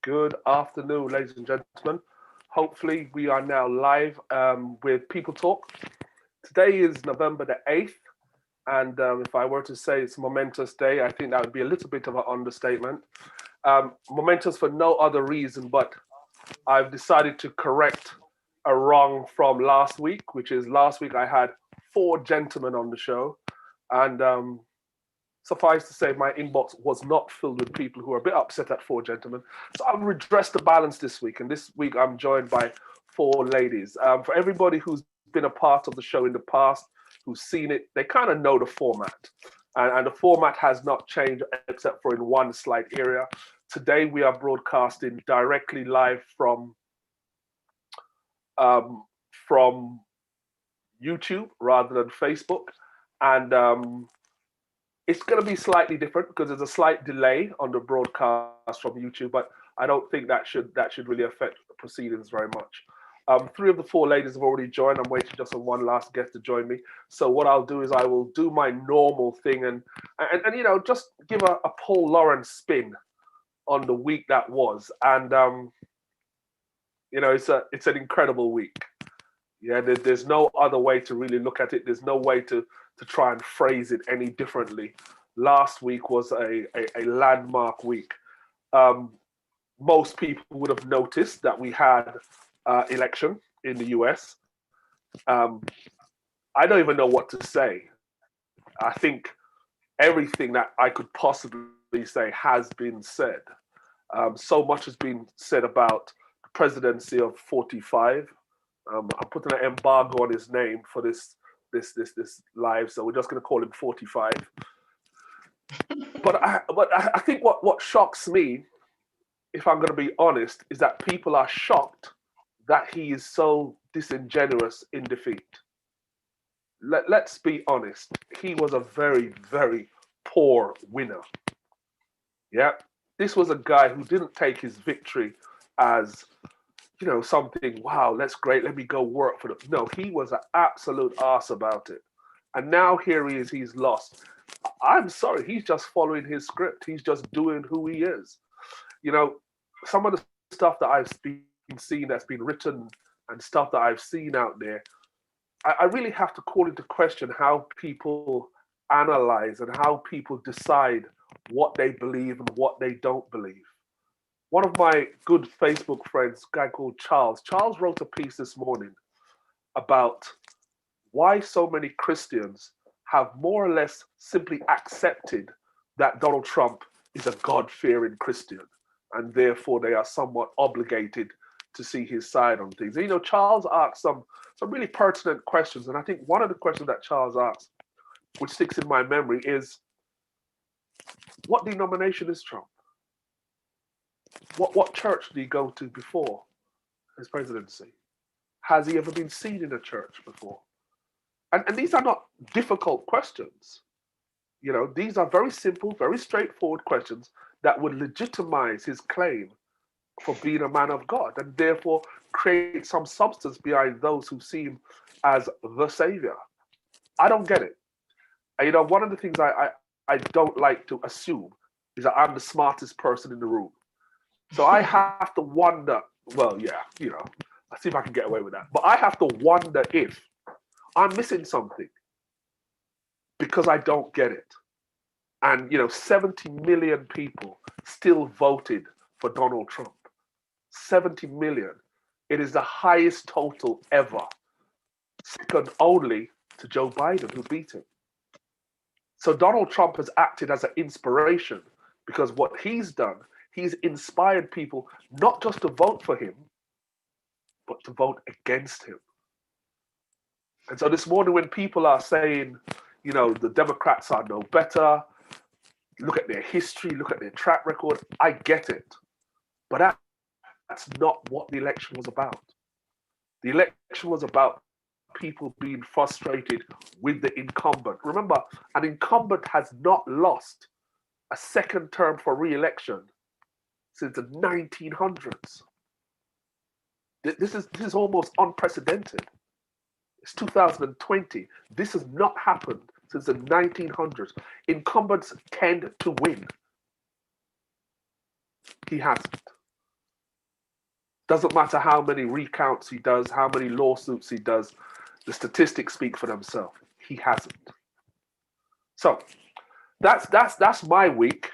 Good afternoon, ladies and gentlemen. Hopefully, we are now live with People Talk. Today is November the 8th, and if I were to say it's a momentous day, I think that would be a little bit of an understatement. Momentous for no other reason, but I've decided to correct a wrong from last week, which is last week I had four gentlemen on the show, and suffice to say, my inbox was not filled with people who are a bit upset at four gentlemen. So I've redressed the balance this week. And this week I'm joined by four ladies. For everybody who's been a part of the show in the past, who's seen it, they kind of know the format. And the format has not changed except for in one slight area. Today we are broadcasting directly live from YouTube rather than Facebook. And it's going to be slightly different because there's a slight delay on the broadcast from YouTube, but I don't think that should really affect the proceedings very much. Three of the four ladies have already joined. I'm waiting just for one last guest to join me. So what I'll do is I will do my normal thing and just give a Paul Lawrence spin on the week that was. And it's an incredible week. Yeah, there's no other way to really look at it. There's no way to try and phrase it any differently. Last week was a landmark week. Most people would have noticed that we had election in the US. Um, I don't even know what to say. I think everything that I could possibly say has been said. So much has been said about the presidency of 45. I'm putting an embargo on his name for this live, so we're just going to call him 45. But I think what shocks me, if I'm going to be honest, is that people are shocked that he is so disingenuous in defeat. Let's be honest. He was a very, very poor winner. Yeah. This was a guy who didn't take his victory as, something, wow, that's great. Let me go work for them. No, he was an absolute arse about it. And now here he is, he's lost. I'm sorry, he's just following his script. He's just doing who he is. You know, some of the stuff that I've been seeing that's been written and stuff that I've seen out there, I really have to call into question how people analyze and how people decide what they believe and what they don't believe. One of my good Facebook friends, a guy called Charles, Charles wrote a piece this morning about why so many Christians have more or less simply accepted that Donald Trump is a God-fearing Christian, and therefore they are somewhat obligated to see his side on things. And, Charles asked some really pertinent questions, and I think one of the questions that Charles asked, which sticks in my memory, is what denomination is Trump? What church did he go to before his presidency? Has he ever been seen in a church before? And these are not difficult questions. These are very simple, very straightforward questions that would legitimize his claim for being a man of God and therefore create some substance behind those who see him as the savior. I don't get it. And, one of the things I don't like to assume is that I'm the smartest person in the room. So I have to wonder, well, yeah, let's see if I can get away with that. But I have to wonder if I'm missing something because I don't get it. And, 70 million people still voted for Donald Trump. 70 million. It is the highest total ever, second only to Joe Biden, who beat him. So Donald Trump has acted as an inspiration because what he's done, he's inspired people not just to vote for him, but to vote against him. And so this morning, when people are saying, the Democrats are no better, look at their history, look at their track record, I get it. But that's not what the election was about. The election was about people being frustrated with the incumbent. Remember, an incumbent has not lost a second term for re-election since the 1900s. This is almost unprecedented. It's 2020. This has not happened since the 1900s. Incumbents tend to win. He hasn't. Doesn't matter how many recounts he does, how many lawsuits he does, the statistics speak for themselves. He hasn't. So that's my week,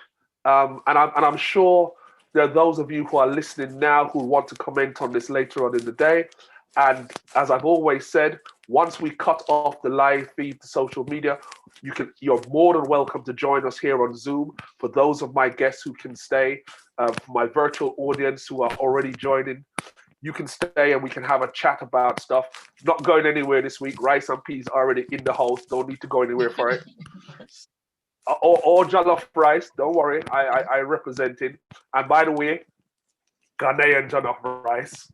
and I'm sure there are those of you who are listening now who want to comment on this later on in the day. And as I've always said, once we cut off the live feed to social media, you're more than welcome to join us here on Zoom. For those of my guests who can stay, for my virtual audience who are already joining, you can stay and we can have a chat about stuff. Not going anywhere this week. Rice and peas are already in the house. Don't need to go anywhere for it. Or jollof rice. Don't worry, I represented. And by the way, Ghanaian jollof rice.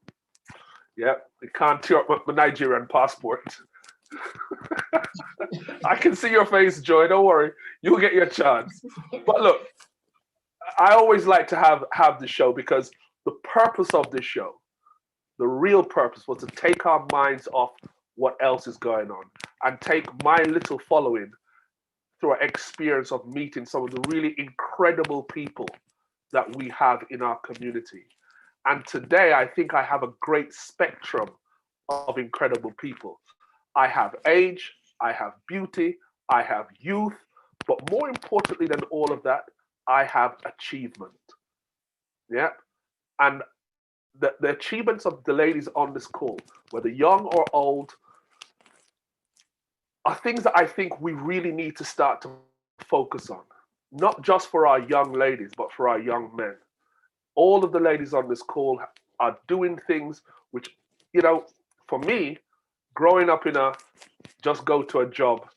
Yeah, you can't tear up my Nigerian passport. I can see your face, Joy. Don't worry, you'll get your chance. But look, I always like to have the show because the purpose of this show, the real purpose, was to take our minds off what else is going on and take my little following through an experience of meeting some of the really incredible people that we have in our community. And today, I think I have a great spectrum of incredible people. I have age, I have beauty, I have youth, but more importantly than all of that, I have achievement. Yeah. And the achievements of the ladies on this call, whether young or old, are things that I think we really need to start to focus on, not just for our young ladies, but for our young men. All of the ladies on this call are doing things which, for me, growing up in a just go to a job,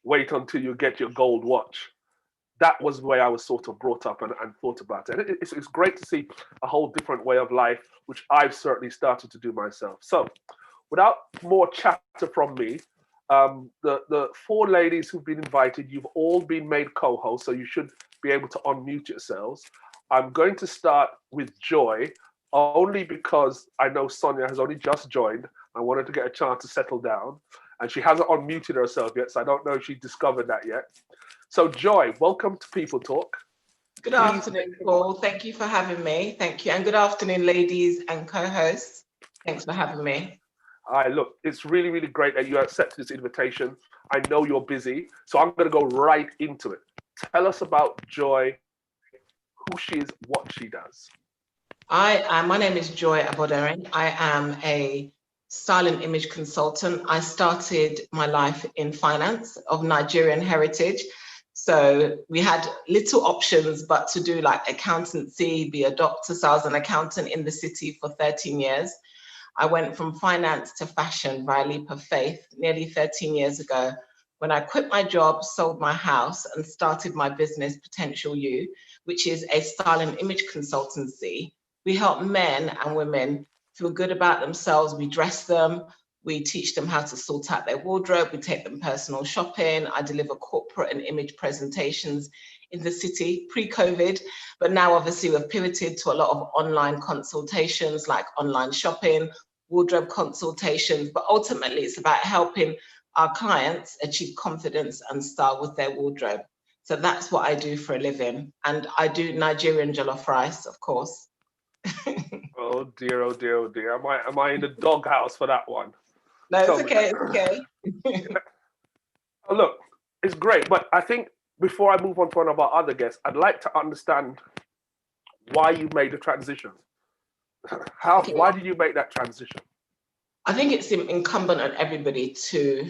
wait until you get your gold watch, that was the way I was sort of brought up and thought about it. And it's great to see a whole different way of life, which I've certainly started to do myself. So without more chatter from me, the four ladies who've been invited, you've all been made co-hosts, so you should be able to unmute yourselves. I'm going to start with Joy, only because I know Sonia has only just joined. I wanted to get a chance to settle down, and she hasn't unmuted herself yet, so I don't know if she discovered that yet. So Joy, welcome to People Talk. Good afternoon, Paul. Thank you for having me. Thank you. And good afternoon, ladies and co-hosts. Thanks for having me. Look, it's really, really great that you accepted this invitation. I know you're busy, so I'm going to go right into it. Tell us about Joy, who she is, what she does. My name is Joy Aboderin. I am a style and image consultant. I started my life in finance of Nigerian heritage. So we had little options but to do like accountancy, be a doctor. So I was an accountant in the city for 13 years. I went from finance to fashion by a leap of faith nearly 13 years ago when I quit my job, sold my house, and started my business, Potential You, which is a style and image consultancy. We help men and women feel good about themselves. We dress them. We teach them how to sort out their wardrobe. We take them personal shopping. I deliver corporate and image presentations in the city pre-COVID, but now obviously we've pivoted to a lot of online consultations like online shopping, wardrobe consultations, but ultimately it's about helping our clients achieve confidence and style with their wardrobe. So that's what I do for a living. And I do Nigerian jollof rice, of course. Oh dear, oh dear, oh dear. Am I in the doghouse for that one? No, it's okay, it's okay. Oh, look, it's great, but I think before I move on to one of our other guests, I'd like to understand why you made the transition. Why did you make that transition? I think it's incumbent on everybody to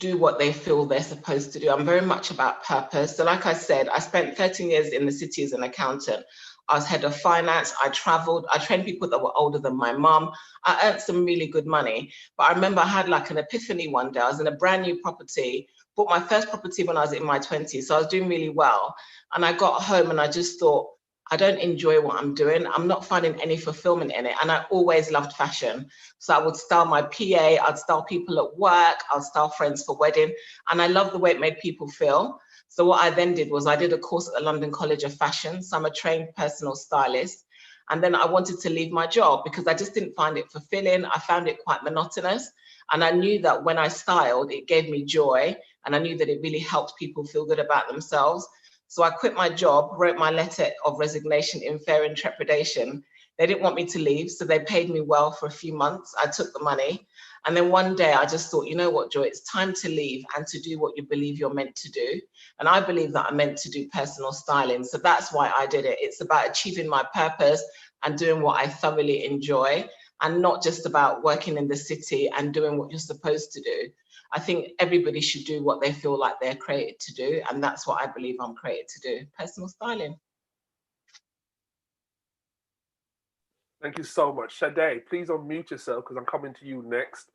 do what they feel they're supposed to do. I'm very much about purpose. So like I said, I spent 13 years in the city as an accountant. I was head of finance. I traveled. I trained people that were older than my mom. I earned some really good money. But I remember I had like an epiphany one day. I was in a brand new property, bought my first property when I was in my 20s. So I was doing really well. And I got home and I just thought, I don't enjoy what I'm doing. I'm not finding any fulfillment in it. And I always loved fashion. So I would style my PA, I'd style people at work, I'd style friends for wedding. And I love the way it made people feel. So what I then did was I did a course at the London College of Fashion. So I'm a trained personal stylist. And then I wanted to leave my job because I just didn't find it fulfilling. I found it quite monotonous. And I knew that when I styled, it gave me joy. And I knew that it really helped people feel good about themselves. So I quit my job, wrote my letter of resignation in fair intrepidation. They didn't want me to leave, so they paid me well for a few months. I took the money. And then one day I just thought, you know what, Joy, it's time to leave and to do what you believe you're meant to do. And I believe that I'm meant to do personal styling. So that's why I did it. It's about achieving my purpose and doing what I thoroughly enjoy, and not just about working in the city and doing what you're supposed to do. I think everybody should do what they feel like they're created to do. And that's what I believe I'm created to do, personal styling. Thank you so much. Sade, please unmute yourself because I'm coming to you next.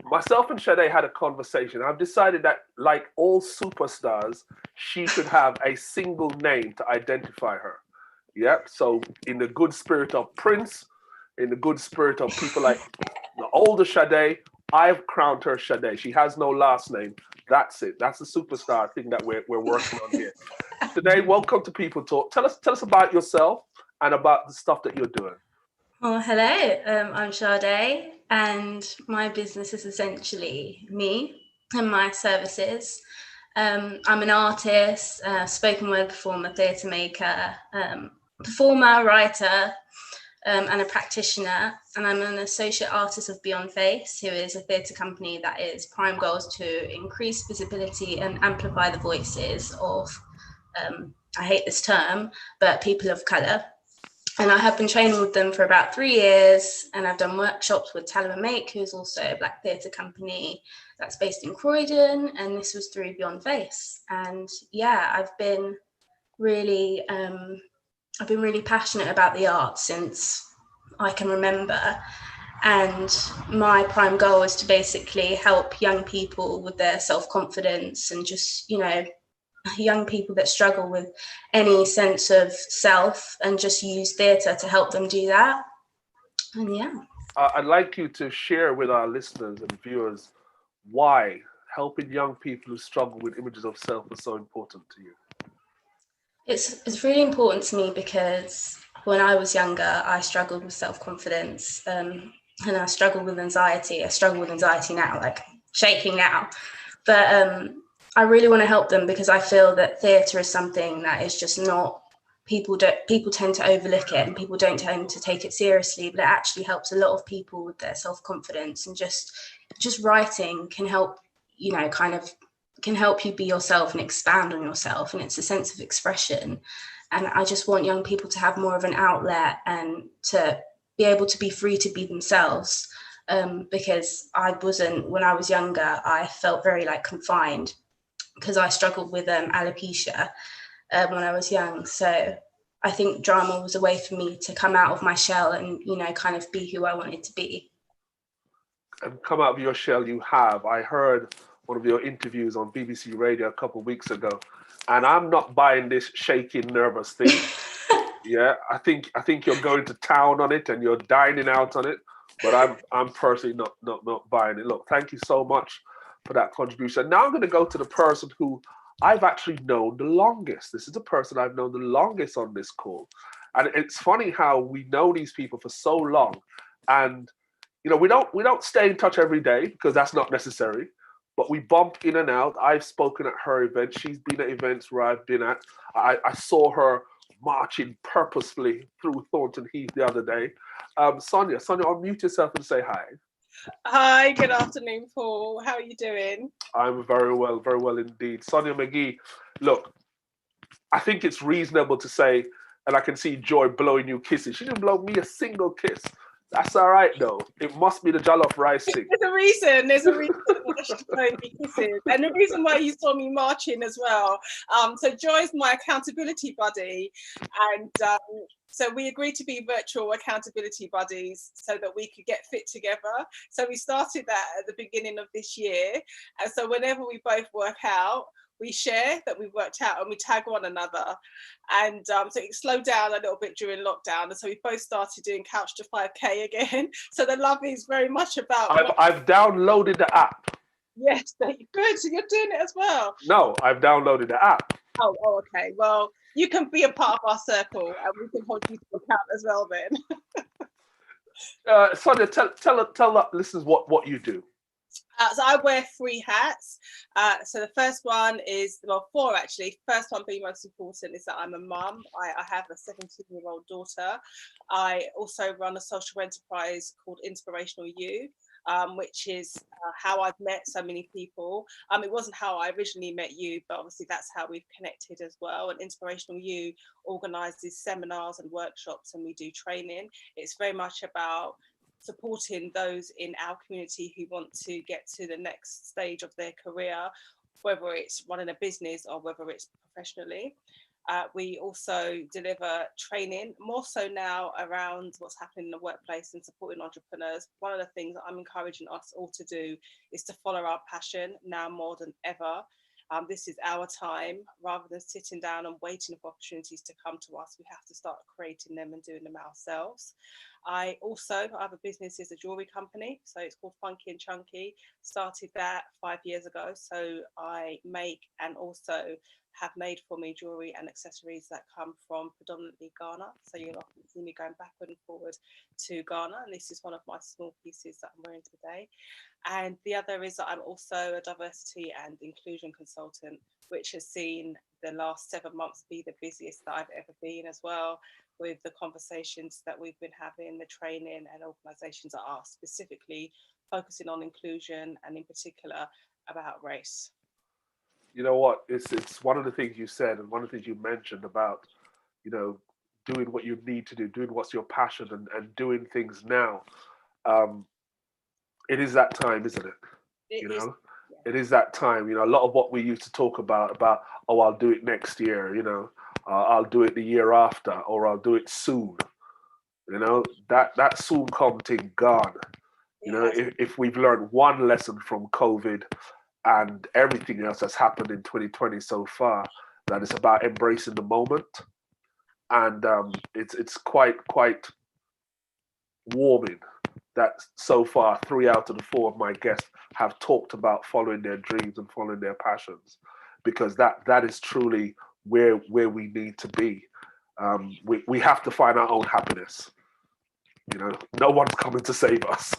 Myself and Sade had a conversation. I've decided that, like all superstars, she should have a single name to identify her. Yep. So, in the good spirit of Prince, in the good spirit of people like the older Sade, I've crowned her Sade. She has no last name. That's it. That's the superstar thing that we're working on here. Today, welcome to People Talk. Tell us about yourself and about the stuff that you're doing. Well, hello, I'm Sade, and my business is essentially me and my services. I'm an artist, spoken word performer, theatre maker, performer, writer, and a practitioner. And I'm an associate artist of Beyond Face, who is a theatre company that is prime goals to increase visibility and amplify the voices of, I hate this term, but people of colour. And I have been training with them for about 3 years, and I've done workshops with Talent Make, who's also a Black theatre company that's based in Croydon, and this was through Beyond Face. And yeah, I've been really passionate about the arts since I can remember. And my prime goal is to basically help young people with their self-confidence and just, you know, young people that struggle with any sense of self, and just use theatre to help them do that. And yeah. I'd like you to share with our listeners and viewers why helping young people who struggle with images of self is so important to you. It's really important to me because when I was younger, I struggled with self-confidence, and I struggled with anxiety. I struggle with anxiety now, like shaking now. But I really want to help them because I feel that theatre is something that is just not, people tend to overlook it and people don't tend to take it seriously, but it actually helps a lot of people with their self-confidence, and just writing can help, you know, kind of can help you be yourself and expand on yourself, and it's a sense of expression. And I just want young people to have more of an outlet and to be able to be free to be themselves, because I wasn't, when I was younger, I felt very like confined, because I struggled with alopecia when I was young. So I think drama was a way for me to come out of my shell and, you know, kind of be who I wanted to be. And come out of your shell you have. I heard one of your interviews on BBC Radio a couple of weeks ago, and I'm not buying this shaking, nervous thing. Yeah, I think you're going to town on it and you're dining out on it, but I'm personally not buying it. Look, thank you so much for that contribution. Now I'm going to go to the person who I've actually known the longest. This is the person I've known the longest on this call. And it's funny how we know these people for so long. And, you know, we don't stay in touch every day because that's not necessary, but we bump in and out. I've spoken at her events. She's been at events where I've been at. I saw her marching purposefully through Thornton Heath the other day. Sonia, unmute yourself and say hi. Hi, good afternoon, Paul. How are you doing? I'm very well indeed. Sonia McGee, look, I think it's reasonable to say, and I can see Joy blowing you kisses. She didn't blow me a single kiss. That's all right, though. It must be the jollof rice thing. There's a reason why she's blowing me kisses. And the reason why you saw me marching as well. So Joy's my accountability buddy. And so we agreed to be virtual accountability buddies so that we could get fit together. So we started that at the beginning of this year. And so whenever we both work out, we share that we've worked out and we tag one another. And so it slowed down a little bit during lockdown. And so we both started doing Couch to 5K again. So the love is very much about... I've downloaded the app. Yes, good. So you're doing it as well. No, I've downloaded the app. Oh, okay. Well, you can be a part of our circle and we can hold you to account as well then. Sonia, tell our listeners what you do. So I wear 3 hats. So the first one is, well, 4 actually. First one being most important is that I'm a mum. I have a 17-year-old daughter. I also run a social enterprise called Inspirational You, which is how I've met so many people. It wasn't how I originally met you, but obviously that's how we've connected as well. And Inspirational You organises seminars and workshops, and we do training. It's very much about supporting those in our community who want to get to the next stage of their career, whether it's running a business or whether it's professionally. We also deliver training, more so now around what's happening in the workplace and supporting entrepreneurs. One of the things that I'm encouraging us all to do is to follow our passion now more than ever. This is our time. Rather than sitting down and waiting for opportunities to come to us, we have to start creating them and doing them ourselves. I have a business, is a jewelry company, so it's called Funky and Chunky. Started that 5 years ago. So I make and also have made for me jewelry and accessories that come from predominantly Ghana. So you'll often see me going backward and forward to Ghana. And this is one of my small pieces that I'm wearing today. And the other is that I'm also a diversity and inclusion consultant, which has seen the last 7 months be the busiest that I've ever been as well, with the conversations that we've been having, the training, and organisations that are specifically focusing on inclusion and in particular about race. You know what? It's one of the things you said, and one of the things you mentioned about, doing what you need to do, doing what's your passion, and doing things now. It is that time, isn't it? It is. It is that time. A lot of what we used to talk about, oh, I'll do it next year. I'll do it the year after, or I'll do it soon. That soon come thing gone. If we've learned one lesson from COVID and everything else that's happened in 2020 so far, that it's about embracing the moment. And it's quite warming that so far 3 out of the 4 of my guests have talked about following their dreams and following their passions, because that is truly where we need to be. We have to find our own happiness. No one's coming to save us.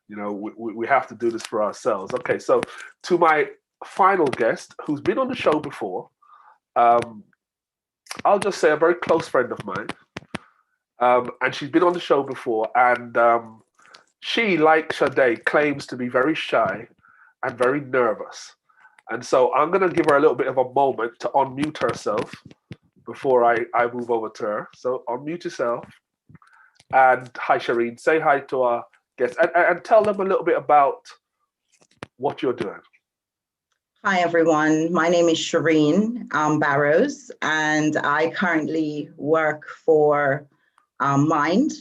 We have to do this for ourselves. Okay, so to my final guest, who's been on the show before, I'll just say a very close friend of mine. And she's been on the show before, and she, like Sade, claims to be very shy and very nervous. And so I'm going to give her a little bit of a moment to unmute herself before I move over to her. So unmute yourself. And hi, Shireen. Say hi to our guests and tell them a little bit about what you're doing. Hi, everyone. My name is Shireen Barrows, and I currently work for Mind,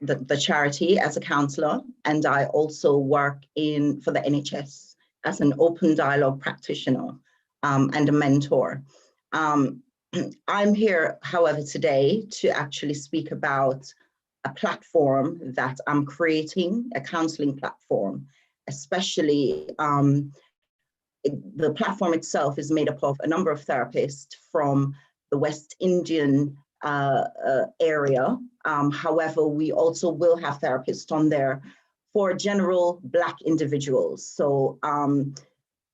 the charity, as a counsellor, and I also work for the NHS as an open dialogue practitioner and a mentor. I'm here, however, today to actually speak about a platform that I'm creating, a counselling platform, especially the platform itself is made up of a number of therapists from the West Indian area. However, we also will have therapists on there for general Black individuals. So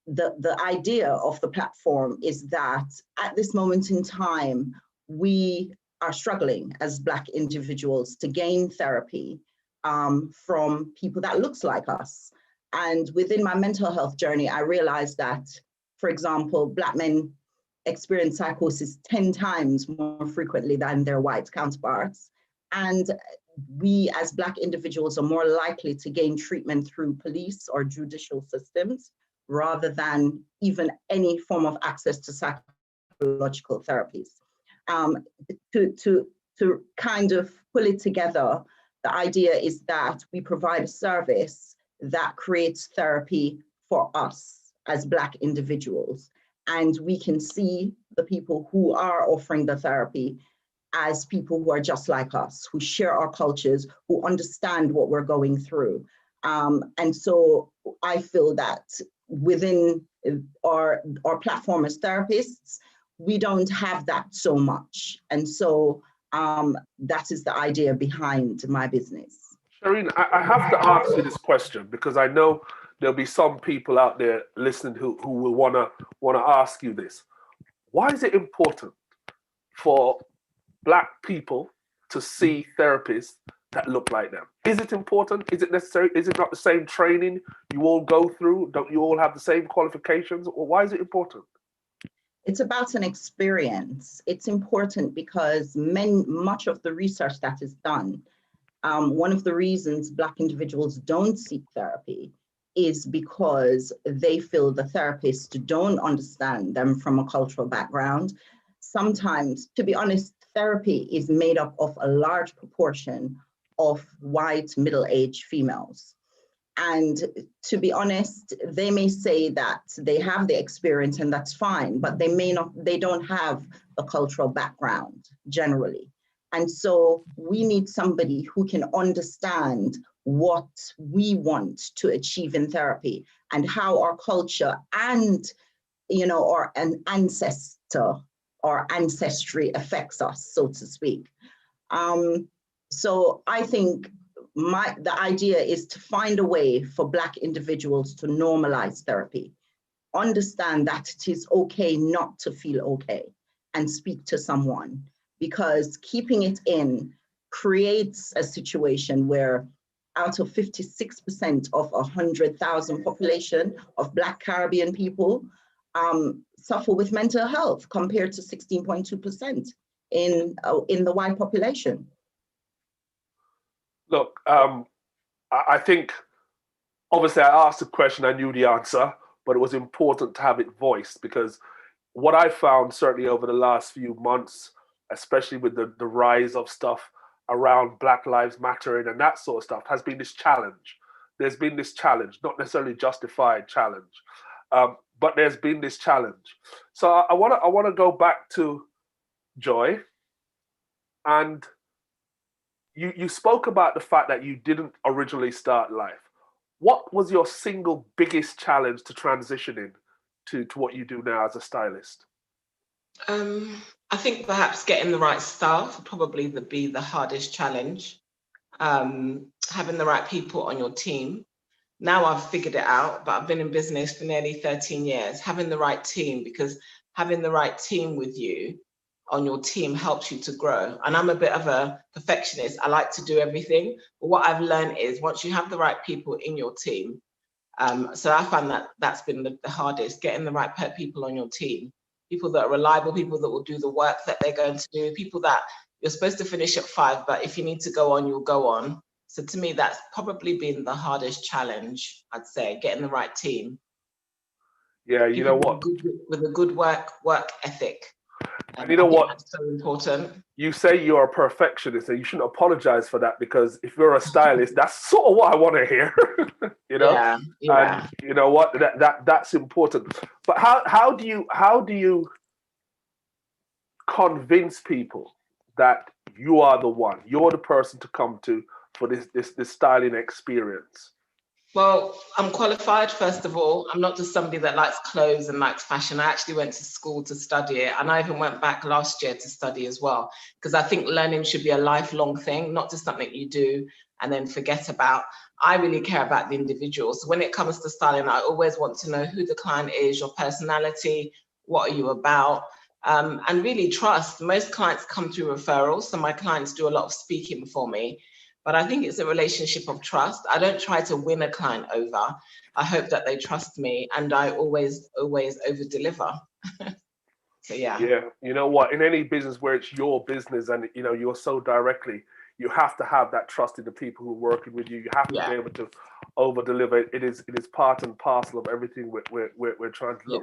the idea of the platform is that at this moment in time, we are struggling as Black individuals to gain therapy from people that looks like us. And within my mental health journey, I realized that, for example, Black men experience psychosis 10 times more frequently than their white counterparts. And we as Black individuals are more likely to gain treatment through police or judicial systems rather than even any form of access to psychological therapies. To kind of pull it together, the idea is that we provide a service that creates therapy for us as Black individuals. And we can see the people who are offering the therapy as people who are just like us, who share our cultures, who understand what we're going through. And so I feel that within our platform as therapists, we don't have that so much. And so that is the idea behind my business. Shireen, I have to ask you this question because I know there'll be some people out there listening who will wanna ask you this. Why is it important for Black people to see therapists that look like them? Is it important? Is it necessary? Is it not the same training you all go through? Don't you all have the same qualifications? Or why is it important? It's about an experience. It's important because much of the research that is done, one of the reasons Black individuals don't seek therapy is because they feel the therapist don't understand them from a cultural background. Sometimes, to be honest, therapy is made up of a large proportion of white middle-aged females. And to be honest, they may say that they have the experience and that's fine, but they don't have a cultural background generally. And so we need somebody who can understand what we want to achieve in therapy and how our culture and, or an ancestor or ancestry affects us, so to speak. So I think the idea is to find a way for Black individuals to normalize therapy, understand that it is okay not to feel okay and speak to someone, because keeping it in creates a situation where out of 56% of 100,000 population of Black Caribbean people suffer with mental health compared to 16.2% in the white population. Look, I think, obviously I asked the question, I knew the answer, but it was important to have it voiced, because what I found certainly over the last few months, especially with the rise of stuff around Black Lives Mattering and that sort of stuff, has been this challenge. There's been this challenge, not necessarily justified challenge, but there's been this challenge. So I want to go back to Joy, and you spoke about the fact that you didn't originally start life. What was your single biggest challenge to transitioning to what you do now as a stylist? I think perhaps getting the right staff would probably be the hardest challenge. Having the right people on your team. Now I've figured it out, but I've been in business for nearly 13 years. Having the right team, because having the right team with you on your team helps you to grow. And I'm a bit of a perfectionist. I like to do everything. But what I've learned is once you have the right people in your team, so I find that that's been the hardest, getting the right people on your team. People that are reliable, people that will do the work that they're going to do, people that you're supposed to finish at 5, but if you need to go on, you'll go on. So to me, that's probably been the hardest challenge, I'd say, getting the right team. Yeah, you know what? With a good work ethic. And you know what? That's so important. You say you're a perfectionist, and you shouldn't apologize for that, because if you're a stylist, that's sort of what I want to hear. Yeah. And you know what? That's important. But how do you convince people that you are the one? You're the person to come to for this styling experience. Well, I'm qualified, first of all. I'm not just somebody that likes clothes and likes fashion. I actually went to school to study it. And I even went back last year to study as well, because I think learning should be a lifelong thing, not just something you do and then forget about. I really care about the individual. So when it comes to styling, I always want to know who the client is, your personality, what are you about, and really trust. Most clients come through referrals. So my clients do a lot of speaking for me. But I think it's a relationship of trust. I don't try to win a client over. I hope that they trust me, and I always over deliver. So yeah. Yeah, you know what? In any business where it's your business and you're so directly, you have to have that trust in the people who are working with you. You have to be able to over deliver. It is part and parcel of everything we're trying to do. Yeah.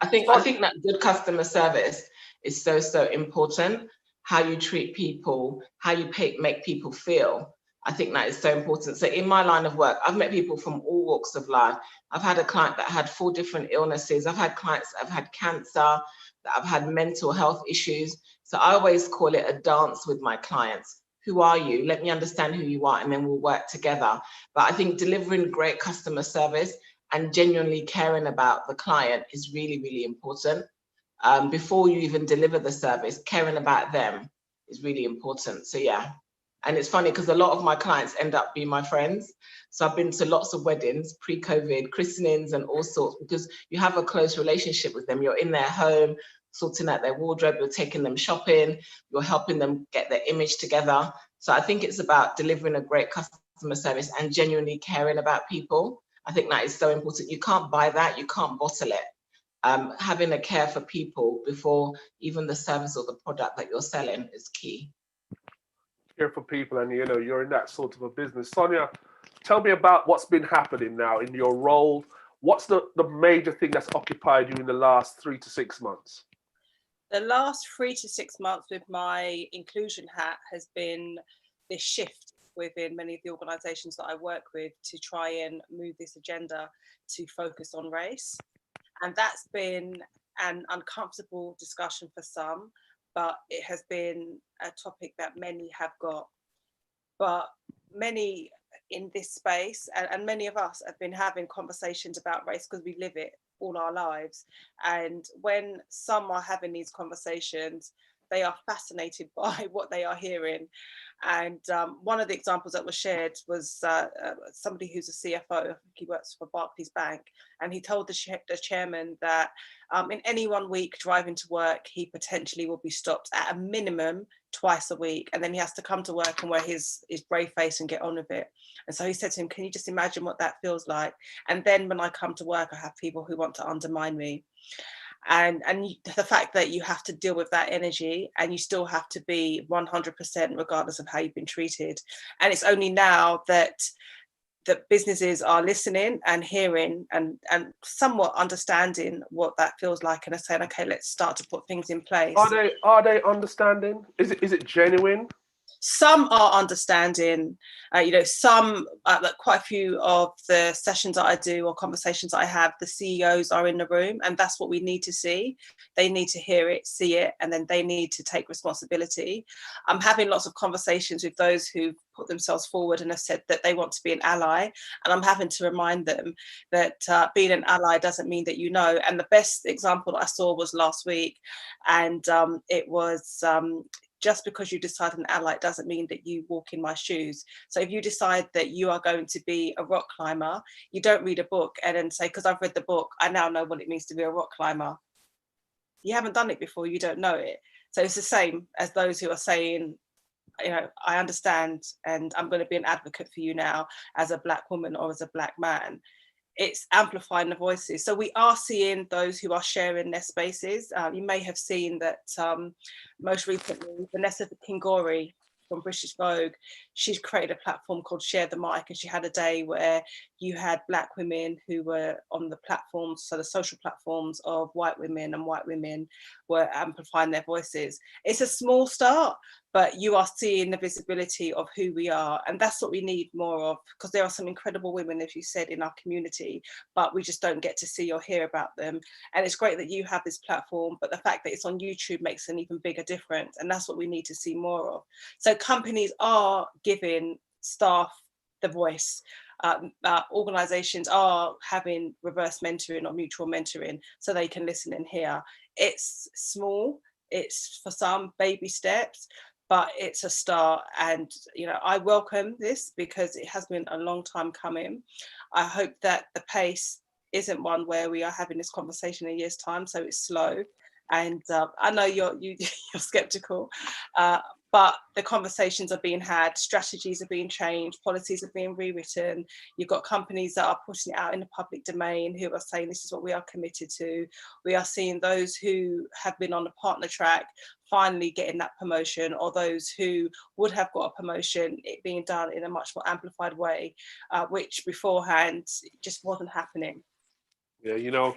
I think that good customer service is so important. How you treat people, how you make people feel. I think that is so important. So in my line of work, I've met people from all walks of life. I've had a client that had 4 different illnesses. I've had clients that have had cancer, that have had mental health issues. So I always call it a dance with my clients. Who are you? Let me understand who you are, and then we'll work together. But I think delivering great customer service and genuinely caring about the client is really, really important. Before you even deliver the service, caring about them is really important. So yeah. And it's funny because a lot of my clients end up being my friends. So I've been to lots of weddings, pre-COVID, christenings and all sorts, because you have a close relationship with them. You're in their home, sorting out their wardrobe, you're taking them shopping, you're helping them get their image together. So I think it's about delivering a great customer service and genuinely caring about people. I think that is so important. You can't buy that, you can't bottle it. Having a care for people before even the service or the product that you're selling is key. Care for people, and you know, you're in that sort of a business. Sonia, tell me about what's been happening now in your role. What's the major thing that's occupied you in the last 3 to 6 months? The last 3 to 6 months with my inclusion hat has been this shift within many of the organisations that I work with to try and move this agenda to focus on race. And that's been an uncomfortable discussion for some, but it has been a topic that many have got. But many in this space, and many of us have been having conversations about race because we live it all our lives. And when some are having these conversations, they are fascinated by what they are hearing. And one of the examples that was shared was somebody who's a CFO, I think he works for Barclays Bank, and he told the chairman that in any 1 week driving to work, he potentially will be stopped at a minimum twice a week, and then he has to come to work and wear his brave face and get on with it. And so he said to him, can you just imagine what that feels like? And then when I come to work, I have people who want to undermine me. And the fact that you have to deal with that energy and you still have to be 100% regardless of how you've been treated. And it's only now that businesses are listening and hearing and somewhat understanding what that feels like, and are saying, okay, let's start to put things in place. Are they understanding? Is it genuine? Some are understanding, some, like quite a few of the sessions that I do or conversations that I have, the CEOs are in the room, and that's what we need to see. They need to hear it, see it, and then they need to take responsibility. I'm having lots of conversations with those who put themselves forward and have said that they want to be an ally, and I'm having to remind them that being an ally doesn't mean that you know. And the best example that I saw was last week, and it was just because you decide an ally doesn't mean that you walk in my shoes. So if you decide that you are going to be a rock climber, you don't read a book and then say, because I've read the book, I now know what it means to be a rock climber. You haven't done it before, you don't know it. So it's the same as those who are saying, I understand and I'm going to be an advocate for you now as a Black woman or as a Black man. It's amplifying the voices. So we are seeing those who are sharing their spaces. You may have seen that most recently, Vanessa Kingori from British Vogue, she's created a platform called Share the Mic, and she had a day where you had Black women who were on the platforms, so the social platforms of white women, and white women were amplifying their voices. It's a small start, but you are seeing the visibility of who we are. And that's what we need more of, because there are some incredible women, as you said, in our community, but we just don't get to see or hear about them. And it's great that you have this platform, but the fact that it's on YouTube makes an even bigger difference. And that's what we need to see more of. So companies are giving staff the voice. Organizations are having reverse mentoring or mutual mentoring so they can listen and hear. It's small, it's for some baby steps, but it's a start. And I welcome this because it has been a long time coming. I hope that the pace isn't one where we are having this conversation in a year's time, so it's slow. And I know you're skeptical, but the conversations are being had, strategies are being changed, policies are being rewritten. You've got companies that are putting it out in the public domain who are saying this is what we are committed to. We are seeing those who have been on the partner track finally getting that promotion, or those who would have got a promotion, it being done in a much more amplified way, which beforehand just wasn't happening. Yeah,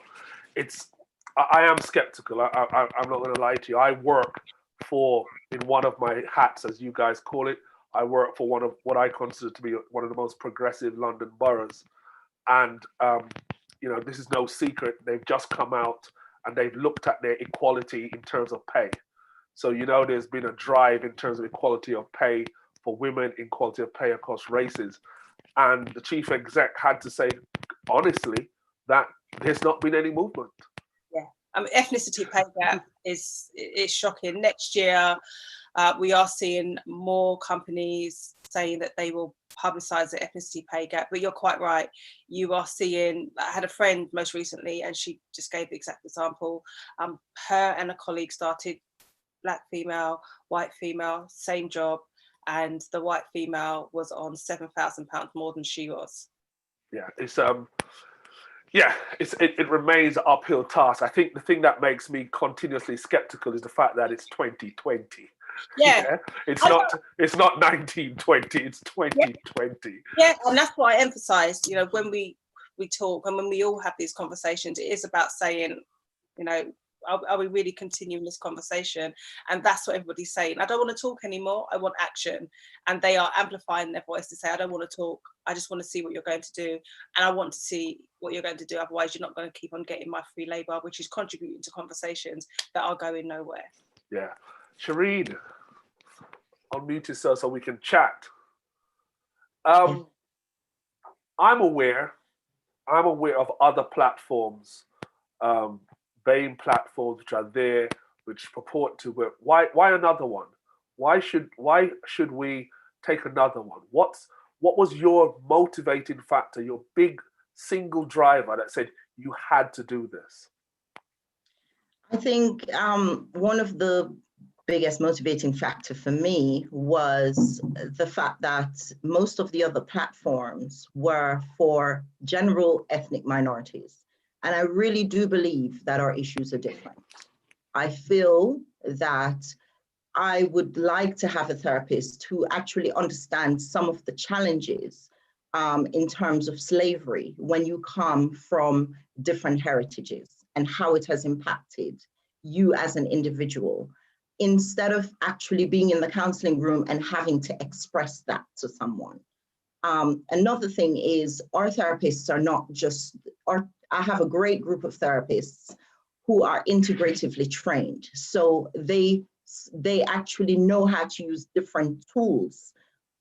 I am skeptical. I'm not going to lie to you. I work in one of my hats, as you guys call it, I work for one of what I consider to be one of the most progressive London boroughs. And, this is no secret. They've just come out and they've looked at their equality in terms of pay. So, there's been a drive in terms of equality of pay for women, equality of pay across races. And the chief exec had to say, honestly, that there's not been any movement. Ethnicity pay gap is shocking. Next year, We are seeing more companies saying that they will publicise the ethnicity pay gap, but you're quite right. You are seeing, I had a friend most recently and she just gave the exact example. Her and a colleague started, black female, white female, same job, and the white female was on £7,000 more than she was. Yeah, it remains an uphill task. I think the thing that makes me continuously skeptical is the fact that it's 2020. Yeah. It's not 1920, it's 2020. Yeah, and that's what I emphasised, you know, when we talk and when we all have these conversations, it is about saying, you know, are we really continuing this conversation? And that's what everybody's saying. I don't want to talk anymore. I want action. And they are amplifying their voice to say, I don't want to talk. I just want to see what you're going to do. And I want to see what you're going to do. Otherwise, you're not going to keep on getting my free labour, which is contributing to conversations that are going nowhere. Yeah. Shireen, unmute yourself so we can chat. I'm aware of other platforms, BAME platforms which are there, which purport to work. Why another one? Why should we take another one? What was your motivating factor, your big single driver that said you had to do this? I think one of the biggest motivating factor for me was the fact that most of the other platforms were for general ethnic minorities. And I really do believe that our issues are different. I feel that I would like to have a therapist who actually understands some of the challenges in terms of slavery when you come from different heritages and how it has impacted you as an individual, instead of actually being in the counseling room and having to express that to someone. Another thing is our therapists are not just, I have a great group of therapists who are integratively trained. So they actually know how to use different tools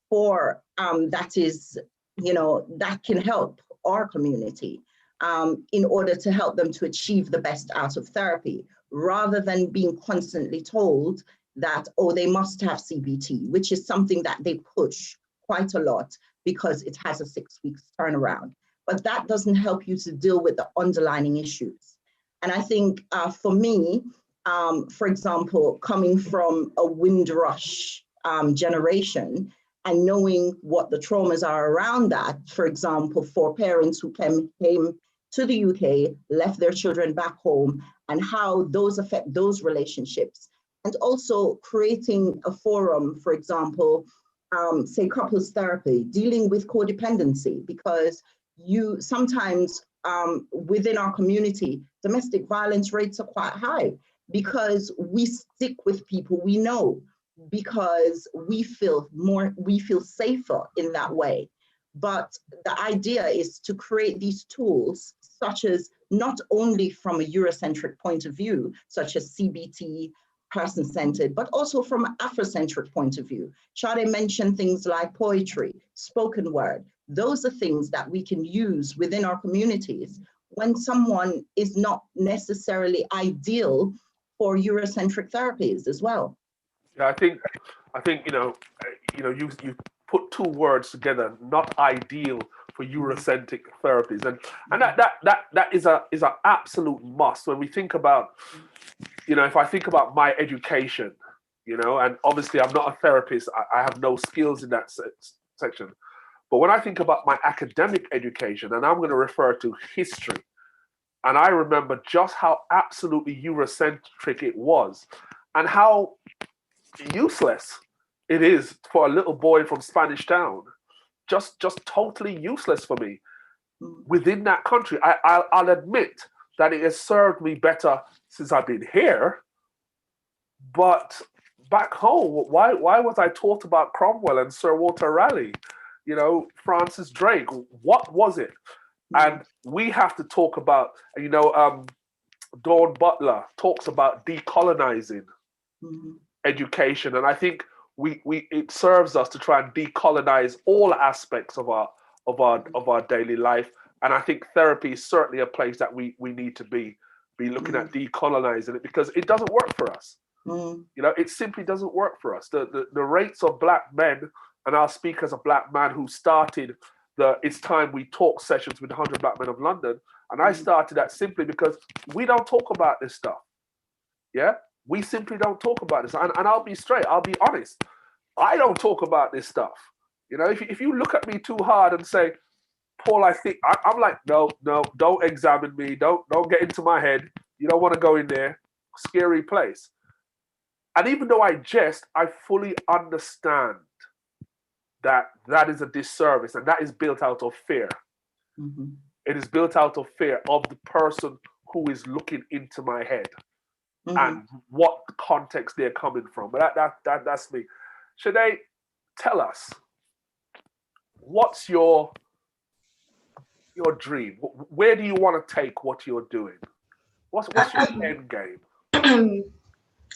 for that can help our community in order to help them to achieve the best out of therapy, rather than being constantly told that, oh, they must have CBT, which is something that they push quite a lot because it has a 6 weeks turnaround. But that doesn't help you to deal with the underlying issues. And I think for me, for example, coming from a Windrush generation and knowing what the traumas are around that, for example, for parents who came to the UK, left their children back home, and how those affect those relationships. And also creating a forum, for example, say couples therapy, dealing with codependency, because you sometimes within our community, domestic violence rates are quite high because we stick with people we know, because we feel safer in that way. But the idea is to create these tools, such as not only from a Eurocentric point of view, such as CBT, person-centered, but also from an Afrocentric point of view. Shade mentioned things like poetry, spoken word. Those are things that we can use within our communities when someone is not necessarily ideal for Eurocentric therapies as well. Yeah, I think you put two words together, not ideal for Eurocentric therapies, and that is an absolute must when we think about, if I think about my education, and obviously I'm not a therapist, I have no skills in that section, but when I think about my academic education, and I'm going to refer to history, and I remember just how absolutely Eurocentric it was, and how useless it is for a little boy from Spanish Town, just totally useless for me within that country. I'll admit that it has served me better since I've been here, but back home, why was I taught about Cromwell and Sir Walter Raleigh, Francis Drake? What was it? And we have to talk about, Dawn Butler talks about decolonizing education, and I think it serves us to try and decolonize all aspects of our daily life. And I think therapy is certainly a place that we need to be looking at decolonizing it, because it doesn't work for us. Mm. You know, it simply doesn't work for us. The rates of black men, and I'll speak as a black man who started the It's Time We Talk sessions with 100 Black Men of London, and I started that simply because we don't talk about this stuff. Yeah, we simply don't talk about this. And I'll be straight, I'll be honest. I don't talk about this stuff. You know, if you look at me too hard and say, Paul, I think I'm like, no, don't examine me. Don't get into my head. You don't want to go in there. Scary place. And even though I jest, I fully understand that that is a disservice, and that is built out of fear. Mm-hmm. It is built out of fear of the person who is looking into my head and what context they're coming from. But that's me. Shanae, tell us, what's your dream? Where do you want to take what you're doing? What's your end game?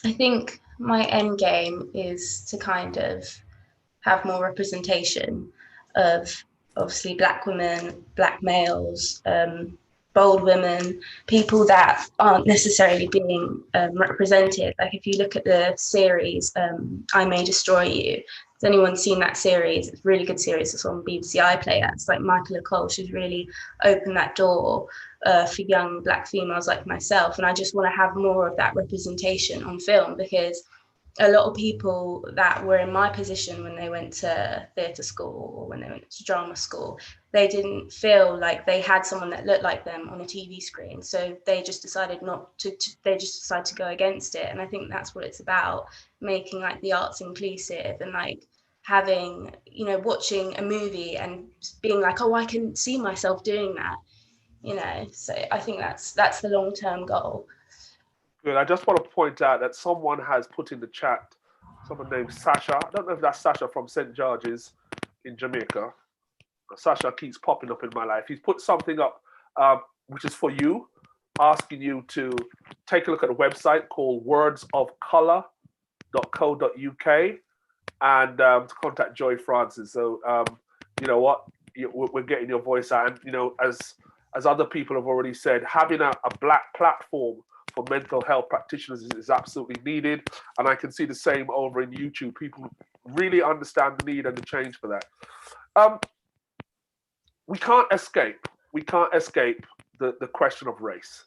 I think my end game is to kind of have more representation of obviously black women, black males, bold women, people that aren't necessarily being represented. Like if you look at the series, I May Destroy You. Has anyone seen that series? It's a really good series. It's on BBC iPlayer. It's like Michaela Cole. She's really opened that door for young black females like myself. And I just want to have more of that representation on film, because a lot of people that were in my position when they went to theatre school or when they went to drama school, they didn't feel like they had someone that looked like them on a TV screen. So they just decided they just decided to go against it. And I think that's what it's about, making like the arts inclusive and like having, you know, watching a movie and being like, oh, I can see myself doing that, you know. So I think that's the long-term goal. Good. I just want to point out that someone has put in the chat, someone named Sasha. I don't know if that's Sasha from St. George's in Jamaica. Sasha keeps popping up in my life. He's put something up, which is for you, asking you to take a look at a website called wordsofcolor.co.uk and to contact Joy Francis. So, you know what? We're getting your voice out. And, you know, as other people have already said, having a black platform for mental health practitioners is absolutely needed. And I can see the same over in YouTube. People really understand the need and the change for that. We can't escape the question of race.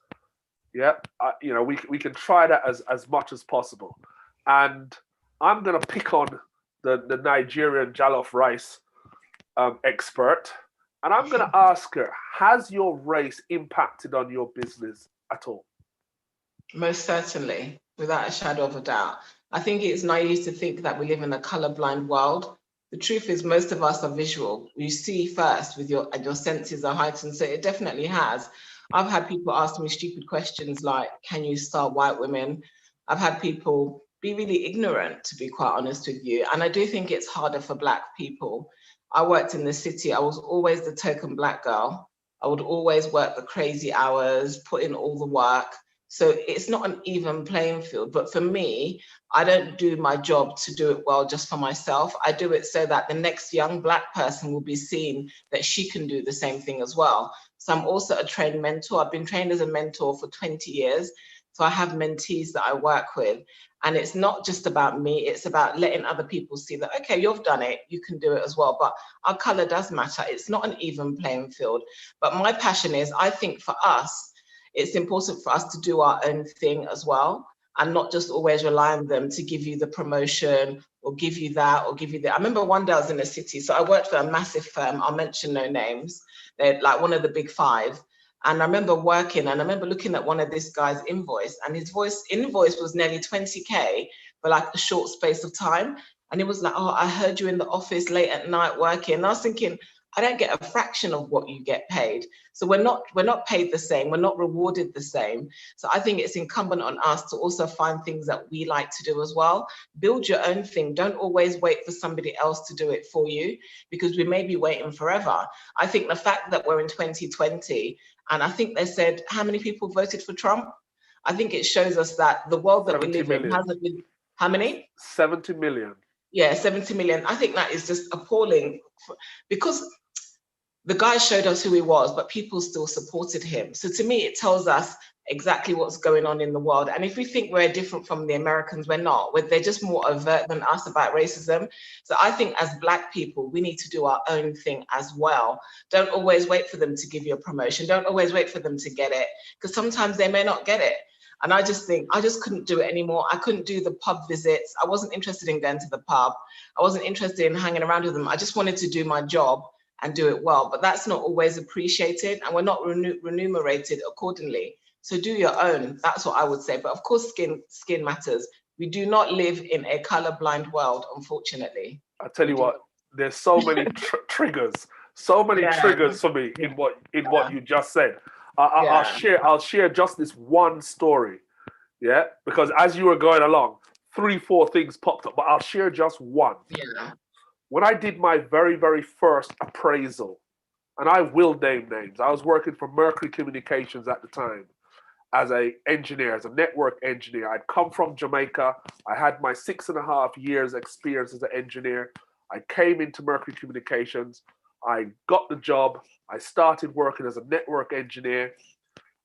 Yeah, you know, we can try that as much as possible. And I'm going to pick on the Nigerian jollof rice expert. And I'm going to ask her, has your race impacted on your business at all? Most certainly, without a shadow of a doubt. I think it's naive to think that we live in a colorblind world. The truth is, most of us are visual. You see first with your senses are heightened, so it definitely has. I've had people ask me stupid questions like, can you star white women? I've had people be really ignorant, to be quite honest with you. And I do think it's harder for black people. I worked in the city. I was always the token black girl. I would always work the crazy hours, put in all the work. So it's not an even playing field. But for me, I don't do my job to do it well just for myself. I do it so that the next young black person will be seen that she can do the same thing as well. So I'm also a trained mentor. I've been trained as a mentor for 20 years. So I have mentees that I work with. And it's not just about me, it's about letting other people see that, okay, you've done it, you can do it as well. But our color does matter. It's not an even playing field. But my passion is, I think for us, it's important for us to do our own thing as well, and not just always rely on them to give you the promotion or give you that or give you that. I remember one day I was in a city, so I worked for a massive firm, I'll mention no names. They're like one of the big five. And I remember working and I remember looking at one of this guy's invoice, and his invoice was nearly 20K for like a short space of time. And it was like, oh, I heard you in the office late at night working. And I was thinking, I don't get a fraction of what you get paid. So we're not paid the same, we're not rewarded the same. So I think it's incumbent on us to also find things that we like to do as well. Build your own thing. Don't always wait for somebody else to do it for you, because we may be waiting forever. I think the fact that we're in 2020, and I think they said, how many people voted for Trump? I think it shows us that the world that we live in hasn't been, how many? 70 million. Yeah, 70 million. I think that is just appalling, because the guy showed us who he was, but people still supported him. So to me, it tells us exactly what's going on in the world. And if we think we're different from the Americans, we're not. They're just more overt than us about racism. So I think as Black people, we need to do our own thing as well. Don't always wait for them to give you a promotion. Don't always wait for them to get it, because sometimes they may not get it. And I just think I just couldn't do it anymore. I couldn't do the pub visits. I wasn't interested in going to the pub. I wasn't interested in hanging around with them. I just wanted to do my job and do it well. But that's not always appreciated, and we're not remunerated accordingly. So do your own. That's what I would say. But of course, skin matters. We do not live in a colorblind world, unfortunately. I tell you what, there's so many triggers, so many triggers for me in what you just said. I'll share just this one story, because as you were going along, 3-4 things popped up, but I'll share just one. When I did my very, very first appraisal, and I will name names, I was working for Mercury Communications at the time as a engineer, as a network engineer. I'd come from Jamaica. I had my 6.5 years experience as an engineer. I came into Mercury Communications. I got the job. I started working as a network engineer.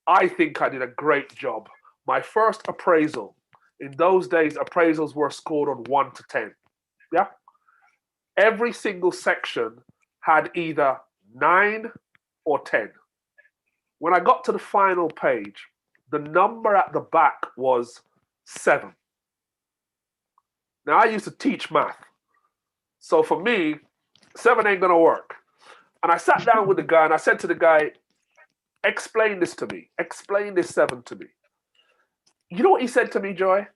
I think I did a great job. My first appraisal, in those days, appraisals were scored on 1 to 10. Yeah. Every single section had either 9 or 10. When I got to the final page, the number at the back was 7. Now, I used to teach math. So for me, 7 ain't gonna work. And I sat down with the guy and I said to the guy, explain this to me. Explain this 7 to me. You know what he said to me, Joy?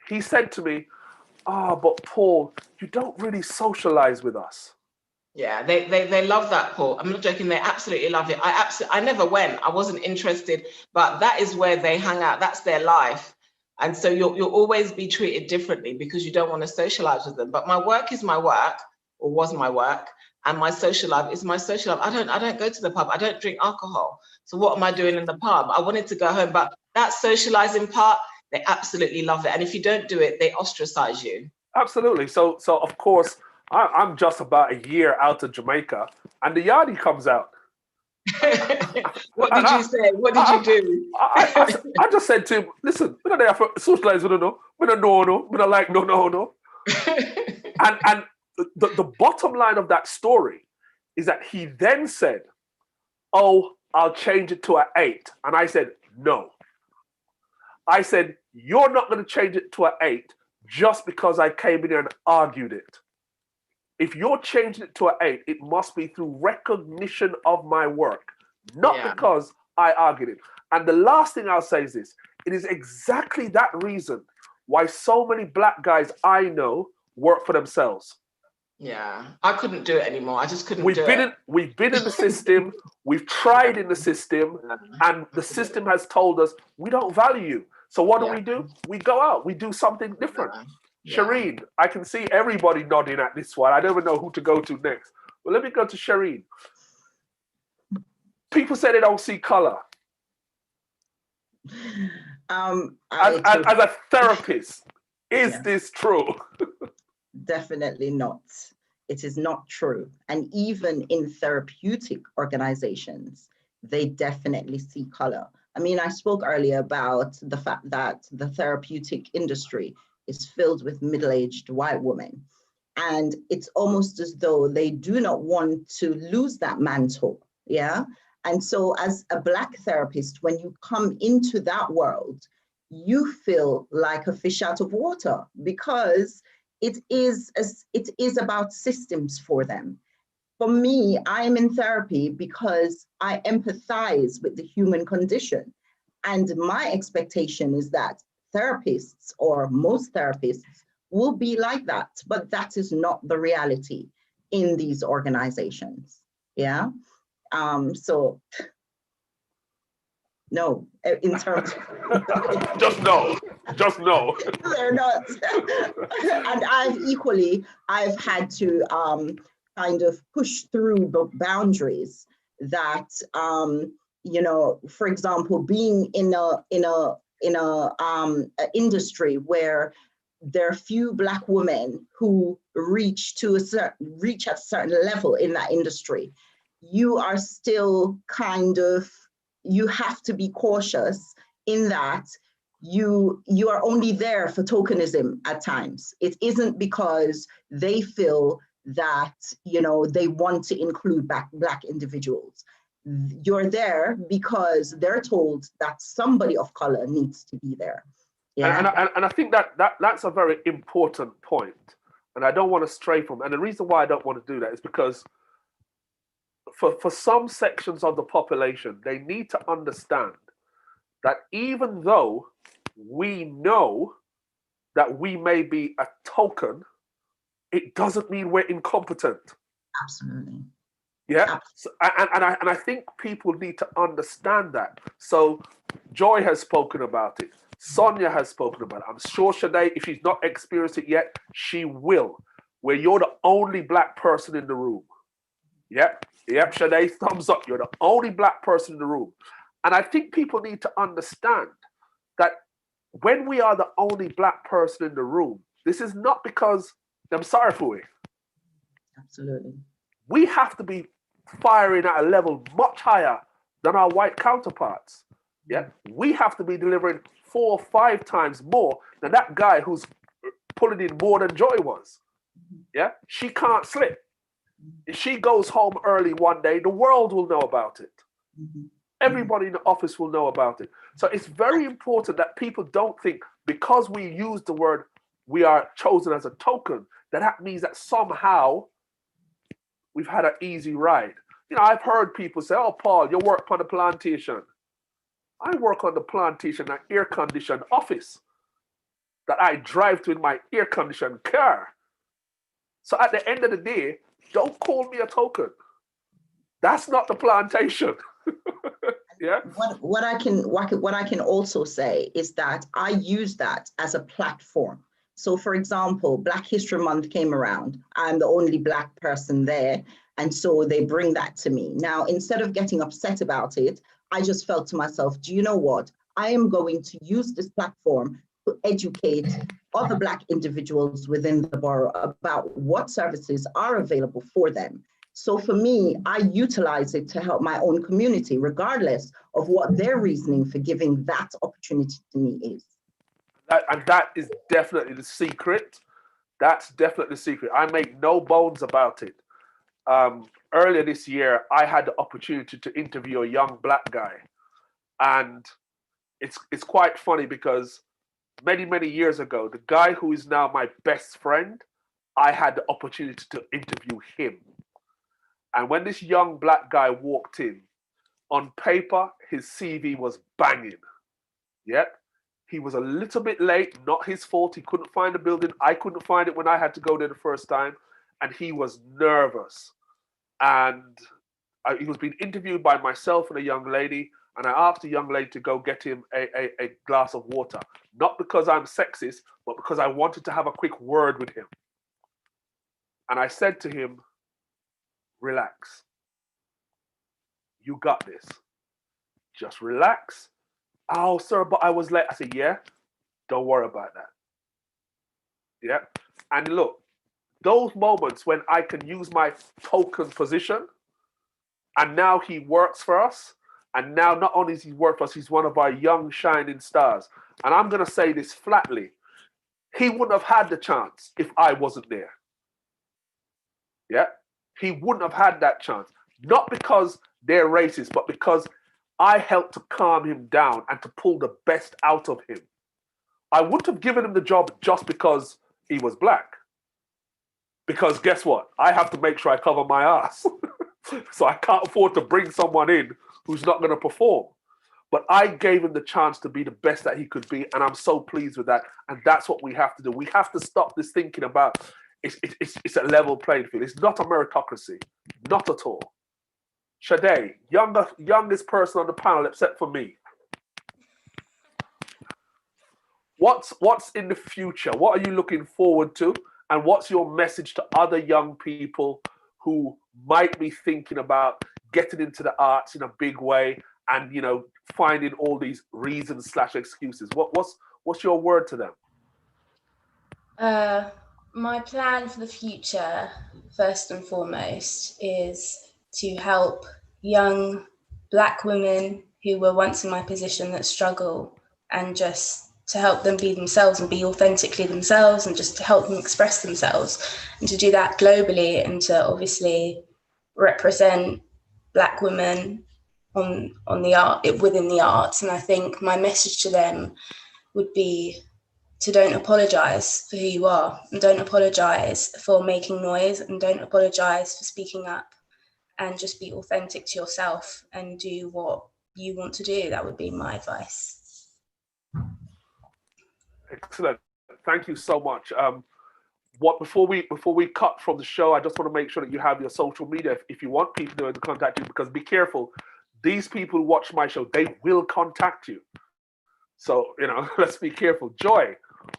He said to me, but Paul, you don't really socialize with us. Yeah, they love that, Paul. I'm not joking. They absolutely love it. I never went. I wasn't interested, but that is where they hang out. That's their life. And so you'll always be treated differently because you don't want to socialize with them. But my work is my work, or was my work, and my social life is my social life. I don't go to the pub. I don't drink alcohol. So what am I doing in the pub? I wanted to go home, but that socializing part, they absolutely love it. And if you don't do it, they ostracize you. Absolutely. So of course, I'm just about a year out of Jamaica, and the yardie comes out. What did you say? What did you do? I just said to him, listen, we're not there for socialize, we don't know. We don't know, no. We don't like, no. And the bottom line of that story is that he then said, oh, I'll change it to an 8. And I said, no. I said, you're not going to change it to an 8 just because I came in here and argued it. If you're changing it to an 8, it must be through recognition of my work, not because I argued it. And the last thing I'll say is this. It is exactly that reason why so many Black guys I know work for themselves. Yeah, I couldn't do it anymore. I just couldn't do it. We've been in the system. We've tried in the system. And the system has told us, we don't value you. So what do? We go out. We do something different. Shireen, I can see everybody nodding at this one. I don't even know who to go to next. Well, let me go to Shireen. People say they don't see color. As a therapist, is this true? Definitely not. It is not true. And even in therapeutic organizations, they definitely see color. I mean, I spoke earlier about the fact that the therapeutic industry is filled with middle-aged white women. And it's almost as though they do not want to lose that mantle, And so as a Black therapist, when you come into that world, you feel like a fish out of water because it is about systems for them. For me, I'm in therapy because I empathize with the human condition. And my expectation is that therapists, or most therapists, will be like that, but that is not the reality in these organizations. So no, in terms of just no they're not. And I've had to kind of push through the boundaries that for example, being in a industry where there are few Black women who reach at a certain level in that industry, you are still kind of you have to be cautious in that you are only there for tokenism at times. It isn't because they feel that, you know, they want to include Black individuals. You're there because they're told that somebody of color needs to be there. Yeah. And I think that's a very important point. And I don't want to stray from, and the reason why I don't want to do that is because for some sections of the population, they need to understand that even though we know that we may be a token, it doesn't mean we're incompetent. Absolutely. Yeah. So, and I think people need to understand that. So Joy has spoken about it. Sonia has spoken about it. I'm sure Shade, if she's not experienced it yet, she will. Where you're the only Black person in the room. Yep. Shade, thumbs up. You're the only Black person in the room. And I think people need to understand that when we are the only Black person in the room, this is not because I'm sorry for it. Absolutely. We have to be firing at a level much higher than our white counterparts. Yeah, we have to be delivering 4 or 5 times more than that guy who's pulling in more than Joy was. Yeah, she can't slip. If she goes home early one day, the world will know about it. Everybody in the office will know about it. So it's very important that people don't think because we use the word we are chosen as a token, that means that somehow we've had an easy ride. You know, I've heard people say, oh, Paul, you work on the plantation. I work on the plantation, an air-conditioned office that I drive to in my air-conditioned car. So at the end of the day, don't call me a token. That's not the plantation. Yeah. What I can also say is that I use that as a platform. So for example, Black History Month came around. I'm the only Black person there. And so they bring that to me. Now, instead of getting upset about it, I just felt to myself, do you know what? I am going to use this platform to educate other Black individuals within the borough about what services are available for them. So for me, I utilize it to help my own community, regardless of what their reasoning for giving that opportunity to me is. And that is definitely the secret. That's definitely the secret. I make no bones about it. Earlier this year, I had the opportunity to interview a young Black guy. And it's quite funny because many years ago, the guy who is now my best friend, I had the opportunity to interview him. And when this young Black guy walked in, on paper, his CV was banging. Yep. He was a little bit late, not his fault. He couldn't find the building. I couldn't find it when I had to go there the first time. And he was nervous. And he was being interviewed by myself and a young lady. And I asked the young lady to go get him a glass of water. Not because I'm sexist, but because I wanted to have a quick word with him. And I said to him, relax. You got this. Just relax. Oh, sir, but I was late. I said, yeah, don't worry about that. Yeah. And look, those moments when I can use my token position, and now he works for us, and now not only does he work for us, he's one of our young shining stars. And I'm going to say this flatly. He wouldn't have had the chance if I wasn't there. Yeah. He wouldn't have had that chance. Not because they're racist, but because I helped to calm him down and to pull the best out of him. I wouldn't have given him the job just because he was Black. Because guess what? I have to make sure I cover my ass. So I can't afford to bring someone in who's not going to perform. But I gave him the chance to be the best that he could be. And I'm so pleased with that. And that's what we have to do. We have to stop this thinking about it's a level playing field. It's not a meritocracy. Not at all. Shade, youngest person on the panel except for me. What's in the future? What are you looking forward to? And what's your message to other young people who might be thinking about getting into the arts in a big way and, you know, finding all these reasons / excuses? What's your word to them? My plan for the future, first and foremost, is to help young Black women who were once in my position that struggle, and just to help them be themselves and be authentically themselves, and just to help them express themselves, and to do that globally, and to obviously represent Black women on the art, within the arts. And I think my message to them would be to don't apologize for who you are, and don't apologize for making noise, and don't apologize for speaking up, and just be authentic to yourself and do what you want to do. That would be my advice. Excellent. Thank you so much. Before we cut from the show, I just want to make sure that you have your social media if you want people to contact you, because be careful, these people who watch my show, they will contact you. So, let's be careful. Joy,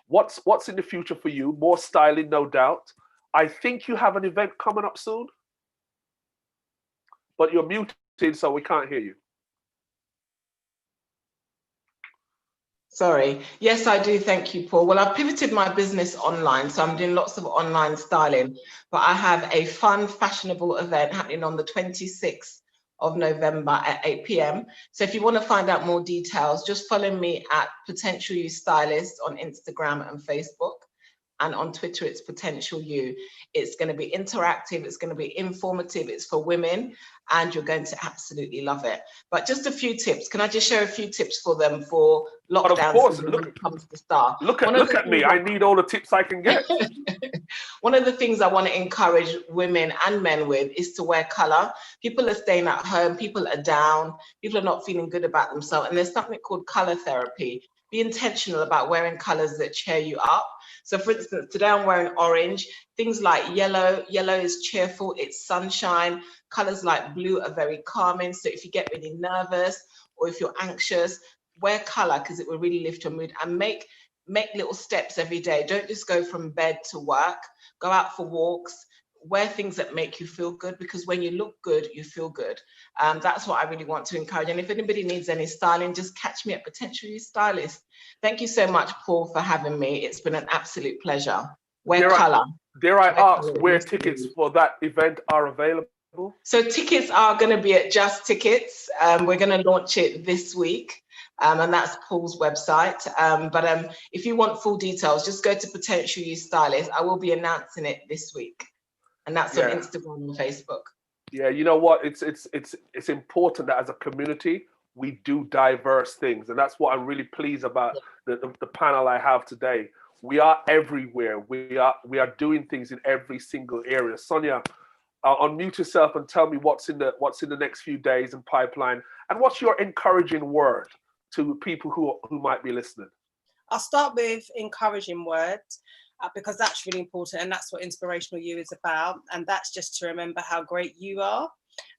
what's in the future for you? More styling, no doubt. I think you have an event coming up soon, but you're muted, so we can't hear you. Sorry. Yes, I do. Thank you, Paul. Well, I've pivoted my business online, so I'm doing lots of online styling, but I have a fun, fashionable event happening on the 26th of November at 8 p.m. So if you want to find out more details, just follow me at Potential You Stylist on Instagram and Facebook. And on Twitter, it's Potential You. It's going to be interactive. It's going to be informative. It's for women, and you're going to absolutely love it. But just a few tips. Can I just share a few tips for them for lockdown? But of course, when it comes to style? Look at me. I need all the tips I can get. One of the things I want to encourage women and men with is to wear color. People are staying at home. People are down. People are not feeling good about themselves. And there's something called color therapy. Be intentional about wearing colors that cheer you up. So for instance, today I'm wearing orange. Things like yellow is cheerful, it's sunshine. Colors like blue are very calming. So if you get really nervous or if you're anxious, wear color because it will really lift your mood. And make little steps every day. Don't just go from bed to work. Go out for walks. Wear things that make you feel good, because when you look good, you feel good. That's what I really want to encourage. And if anybody needs any styling, just catch me at Potential You Stylist. Thank you so much, Paul, for having me. It's been an absolute pleasure. Wear color. Dare I ask where tickets for that event are available? So tickets are going to be at Just Tickets. We're going to launch it this week. And that's Paul's website. But if you want full details, just go to Potential You Stylist. I will be announcing it this week. And that's on Instagram and Facebook. Yeah, you know what? It's important that as a community, we do diverse things. And that's what I'm really pleased about the panel I have today. We are everywhere. We are doing things in every single area. Sonia, unmute yourself and tell me what's in the next few days and pipeline. And what's your encouraging word to people who might be listening? I'll start with encouraging words. Because that's really important, and that's what Inspirational You is about. And that's just to remember how great you are,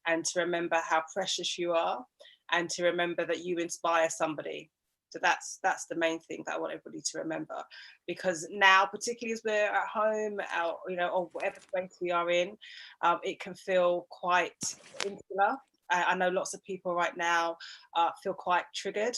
and to remember how precious you are, and to remember that you inspire somebody. So that's the main thing that I want everybody to remember, because now, particularly as we're at home, or whatever place we are in, it can feel quite insular. I know lots of people right now feel quite triggered.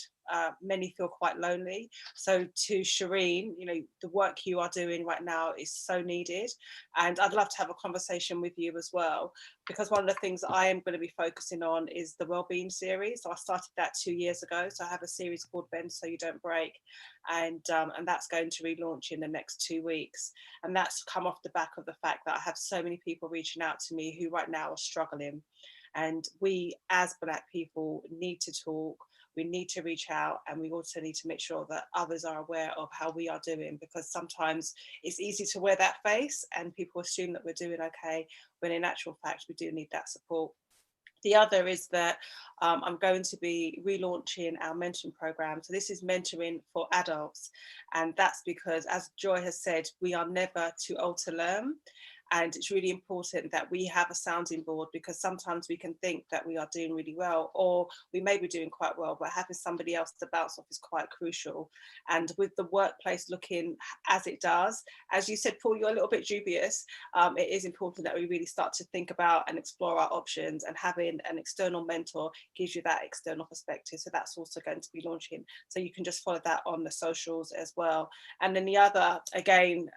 Many feel quite lonely. So to Shireen, the work you are doing right now is so needed. And I'd love to have a conversation with you as well, because one of the things I am going to be focusing on is the Wellbeing series. So I started that 2 years ago. So I have a series called Bend So You Don't Break. And that's going to relaunch in the next 2 weeks. And that's come off the back of the fact that I have so many people reaching out to me who right now are struggling. And we as Black people need to talk, we need to reach out, and we also need to make sure that others are aware of how we are doing, because sometimes it's easy to wear that face and people assume that we're doing okay, when in actual fact we do need that support. The other is that I'm going to be relaunching our mentoring program. So this is mentoring for adults. And that's because, as Joy has said, we are never too old to learn. And it's really important that we have a sounding board, because sometimes we can think that we are doing really well, or we may be doing quite well, but having somebody else to bounce off is quite crucial. And with the workplace looking as it does, as you said, Paul, you're a little bit dubious. It is important that we really start to think about and explore our options, and having an external mentor gives you that external perspective. So that's also going to be launching. So you can just follow that on the socials as well. And then the other, again,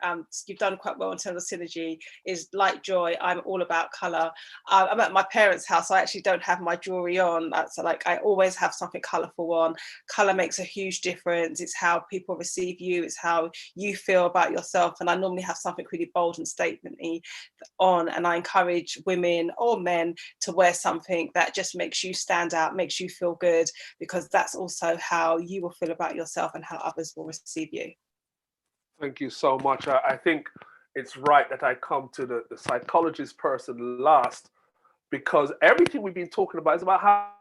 you've done quite well in terms of synergy, is like Joy. I'm all about colour. I'm at my parents' house. I actually don't have my jewellery on. That's like, I always have something colourful on. Colour makes a huge difference. It's how people receive you. It's how you feel about yourself. And I normally have something really bold and statement-y on. And I encourage women or men to wear something that just makes you stand out, makes you feel good, because that's also how you will feel about yourself and how others will receive you. Thank you so much. I think it's right that I come to the psychologist person last, because everything we've been talking about is about how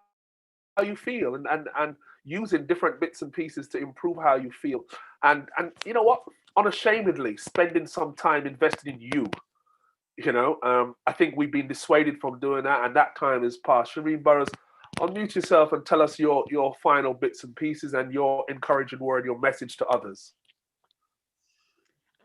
you feel, and using different bits and pieces to improve how you feel. And you know what? Unashamedly spending some time investing in you. I think we've been dissuaded from doing that, and that time is past. Shireen Burrows, unmute yourself and tell us your final bits and pieces and your encouraging word, your message to others.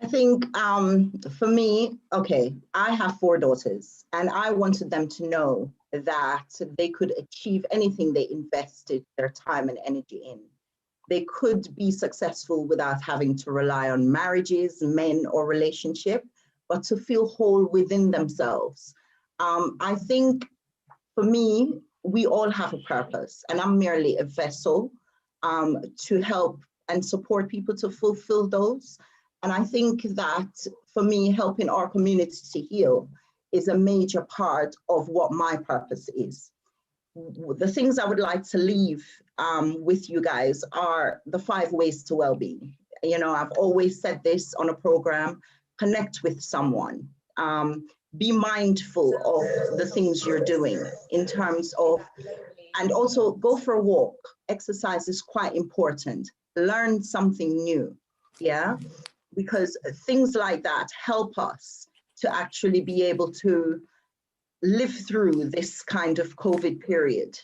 I think for me, okay, I have 4 daughters, and I wanted them to know that they could achieve anything they invested their time and energy in. They could be successful without having to rely on marriages, men, or relationship, but to feel whole within themselves. I think for me, we all have a purpose, and I'm merely a vessel to help and support people to fulfill those. And I think that for me, helping our community to heal is a major part of what my purpose is. The things I would like to leave with you guys are the 5 ways to well-being. I've always said this on a program: connect with someone. Be mindful of the things you're doing in terms of, and also go for a walk. Exercise is quite important. Learn something new, yeah? Because things like that help us to actually be able to live through this kind of COVID period.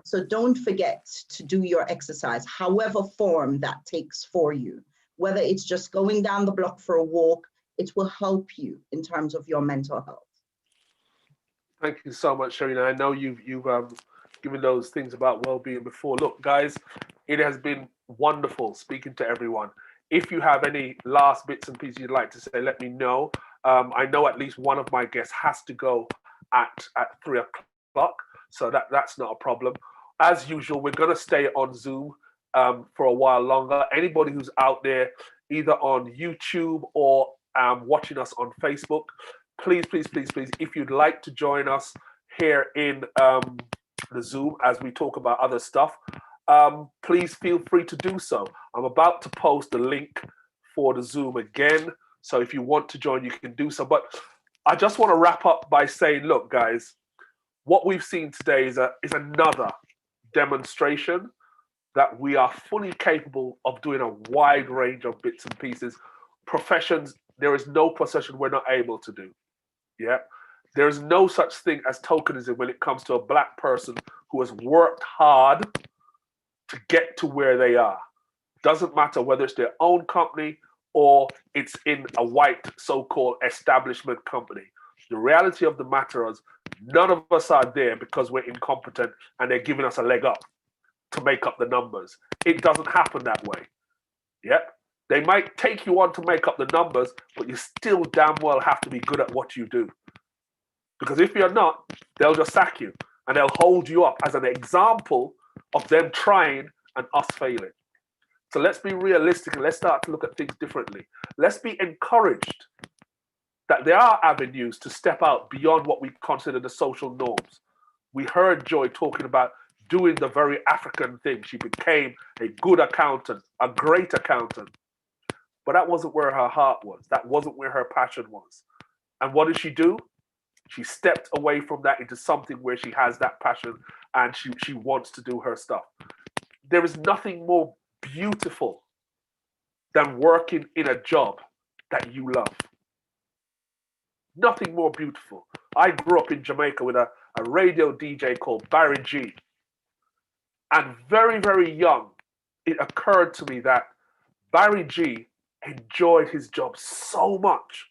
So don't forget to do your exercise, however form that takes for you. Whether it's just going down the block for a walk, it will help you in terms of your mental health. Thank you so much, Shireen. I know you've given those things about well-being before. Look, guys, it has been wonderful speaking to everyone. If you have any last bits and pieces you'd like to say, let me know. I know at least one of my guests has to go at 3 o'clock, so that's not a problem. As usual, we're going to stay on Zoom for a while longer. Anybody who's out there, either on YouTube or watching us on Facebook, please, if you'd like to join us here in the Zoom as we talk about other stuff, please feel free to do so. I'm about to post the link for the Zoom again, so if you want to join, you can do so. But I just want to wrap up by saying, look, guys, what we've seen today is another demonstration that we are fully capable of doing a wide range of bits and pieces. Professions, there is no profession we're not able to do. Yeah. There is no such thing as tokenism when it comes to a Black person who has worked hard to get to where they are. Doesn't matter whether it's their own company or it's in a white so-called establishment company. The reality of the matter is none of us are there because we're incompetent and they're giving us a leg up to make up the numbers. It doesn't happen that way. Yeah. They might take you on to make up the numbers, but you still damn well have to be good at what you do. Because if you're not, they'll just sack you and they'll hold you up as an example of them trying and us failing. So let's be realistic and let's start to look at things differently. Let's be encouraged that there are avenues to step out beyond what we consider the social norms. We heard Joy talking about doing the very African thing. She became a good accountant, a great accountant. But that wasn't where her heart was. That wasn't where her passion was. And what did she do? She stepped away from that into something where she has that passion and she wants to do her stuff. There is nothing more beautiful than working in a job that you love. Nothing more beautiful. I grew up in Jamaica with a radio DJ called Barry G. And very, very young, it occurred to me that Barry G enjoyed his job so much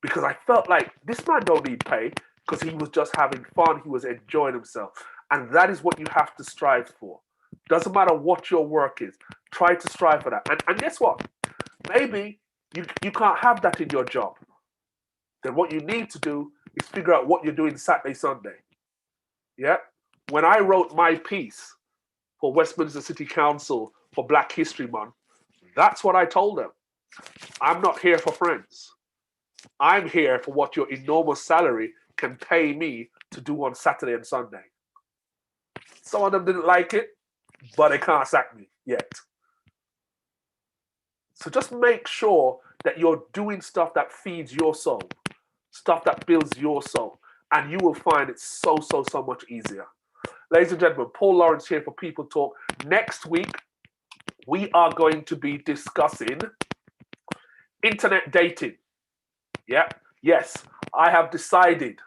because I felt like this man don't need pay because he was just having fun. He was enjoying himself. And that is what you have to strive for. Doesn't matter what your work is. Try to strive for that. And guess what? Maybe you can't have that in your job, then what you need to do is figure out what you're doing Saturday, Sunday. Yeah. When I wrote my piece for Westminster City Council for Black History Month, that's what I told them. I'm not here for friends. I'm here for what your enormous salary can pay me to do on Saturday and Sunday. Some of them didn't like it, but they can't sack me yet. So just make sure that you're doing stuff that feeds your soul, stuff that builds your soul, and you will find it so much easier. Ladies and gentlemen, Paul Lawrence here for People Talk. Next week, we are going to be discussing internet dating. Yeah, yes, I have decided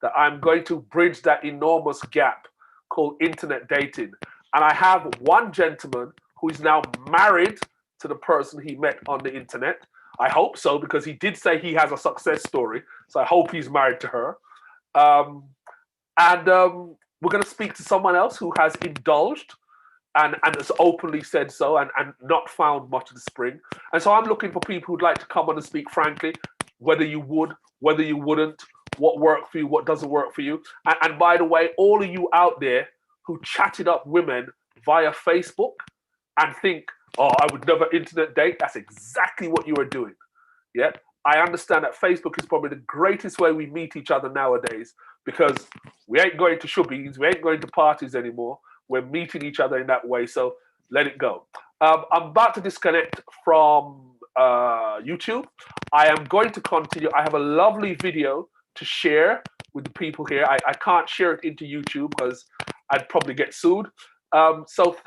that I'm going to bridge that enormous gap called internet dating. And I have one gentleman who is now married to the person he met on the internet. I hope so, because he did say he has a success story. So I hope he's married to her. We're going to speak to someone else who has indulged and has openly said so and not found much of the spring. And so I'm looking for people who'd like to come on and speak frankly, whether you would, whether you wouldn't, what worked for you, what doesn't work for you. And by the way, all of you out there who chatted up women via Facebook and think, oh, I would never internet date, that's exactly what you are doing. Yeah, I understand that Facebook is probably the greatest way we meet each other nowadays, because we ain't going to shubbies, we ain't going to parties anymore. We're meeting each other in that way, so let it go. I'm about to disconnect from YouTube. I am going to continue. I have a lovely video to share with the people here. I can't share it into YouTube because I'd probably get sued. So